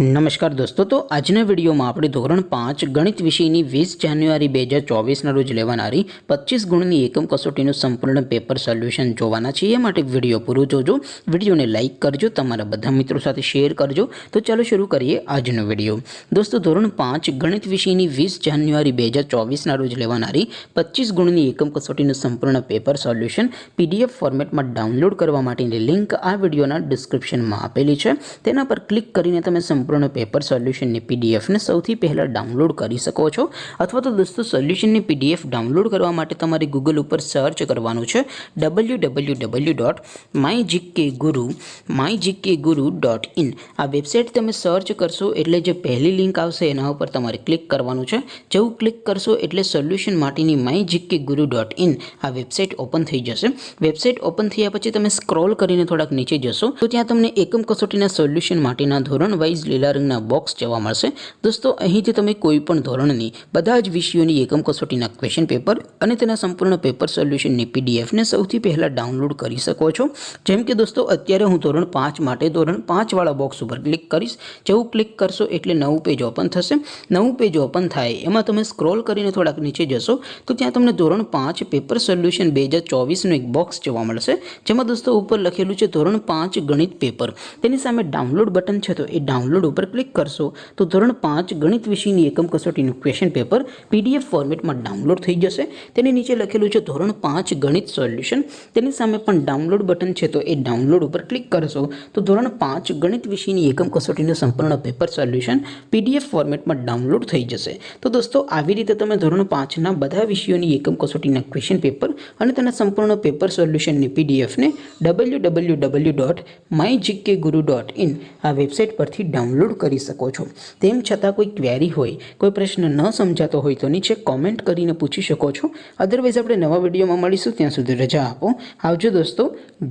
નમસ્કાર દોસ્તો, તો આજના વિડીયોમાં આપણે ધોરણ 5 ગણિત વિષયની 20 જાન્યુઆરી 2024ના રોજ લેવાનારી 25 ગુણની એકમ કસોટીનું સંપૂર્ણ પેપર સોલ્યુશન જોવાના છીએ। એ માટે વિડીયો પૂરો જોજો, વિડીયોને લાઇક કરજો, તમારા બધા મિત્રો સાથે શેર કરજો। તો ચાલો શરૂ કરીએ આજનો વિડીયો। દોસ્તો, ધોરણ 5 ગણિત વિષયની 20 જાન્યુઆરી 2024ના રોજ લેવાનારી 25 ગુણની એકમ કસોટીનું સંપૂર્ણ પેપર સોલ્યુશન PDF ફોર્મેટમાં ડાઉનલોડ કરવા માટેની લિંક આ વિડીયોના ડિસ્ક્રિપ્શનમાં આપેલી છે। તેના પર ક્લિક કરીને તમે સંપૂર્ણ પેપર સોલ્યુશનની PDF ને સૌથી પહેલા ડાઉનલોડ કરી શકો છો। અથવા તો દોસ્તો, સોલ્યુશનની PDF ડાઉનલોડ કરવા માટે તમારે ગૂગલ ઉપર સર્ચ કરવાનું છે www.mygkguru.in। આ વેબસાઇટ તમે સર્ચ કરશો એટલે જે પહેલી લિંક આવશે એના ઉપર તમારે ક્લિક કરવાનું છે। જેવું ક્લિક કરશો એટલે સોલ્યુશન માટેની mygkguru.in આ વેબસાઇટ ઓપન થઈ જશે। વેબસાઇટ ઓપન થયા પછી તમે સ્ક્રોલ કરીને થોડાક નીચે જશો તો ત્યાં તમને એકમ કસોટીના સોલ્યુશન માટેના ધોરણ વાઇઝ લીલા રંગના બોક્સ જોવા મળશે। દોસ્તો, અહીંથી તમે કોઈ પણ ધોરણની બધા જ વિષયોની એકમ કસોટીના ક્વેશ્ચન પેપર અને તેના સંપૂર્ણ પેપર સોલ્યુશનની PDF ને સૌથી પહેલા ડાઉનલોડ કરી શકો છો। જેમ કે દોસ્તો, અત્યારે હું ધોરણ 5 માટે ધોરણ 5 વાળા બોક્સ ઉપર ક્લિક કરીશ। જેવું ક્લિક કરશો એટલે નવું પેજ ઓપન થશે। નવું પેજ ઓપન થાય એમાં તમે સ્ક્રોલ કરીને થોડાક નીચે જશો તો ત્યાં તમને ધોરણ 5 પેપર સોલ્યુશન 2024નું એક બોક્સ જોવા મળશે, જેમાં દોસ્તો ઉપર લખેલું છે ધોરણ 5 ગણિત પેપર। તેની સામે ડાઉનલોડ બટન છે તો એ ડાઉનલોડ ઉપર ક્લિક કરશો તો ધોરણ 5 ગણિત વિષયની એકમ કસોટીનું ક્વેશ્ચન પેપર PDF ફોર્મેટમાં ડાઉનલોડ થઈ જશે। તેની નીચે લખેલું છે ધોરણ 5 ગણિત સોલ્યુશન। તેની સામે પણ ડાઉનલોડ બટન છે તો એ ડાઉનલોડ ઉપર ક્લિક કરશો તો ધોરણ 5 ગણિત વિષયની એકમ કસોટીનું સંપૂર્ણ પેપર સોલ્યુશન PDF ફોર્મેટમાં ડાઉનલોડ થઈ જશે। તો દોસ્તો, આવી રીતે તમે ધોરણ 5ના બધા વિષયોની એકમ કસોટીના ક્વેશ્ચન પેપર અને તેના સંપૂર્ણ પેપર સોલ્યુશનની PDF ને www.mygkguru.in આ વેબસાઇટ પરથી ડાઉનલોડ કરી શકો છો। તેમ છતાં કોઈ ક્વેરી હોય, કોઈ પ્રશ્ન ન સમજાતો હોય તો નીચે કોમેન્ટ કરીને પૂછી શકો છો। અધરવાઇઝ આપણે નવા વિડીયોમાં મળીશું, ત્યાં સુધી રજા આપો। આવજો દોસ્તો,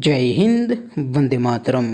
જય હિન્દ, વંદે માતરમ।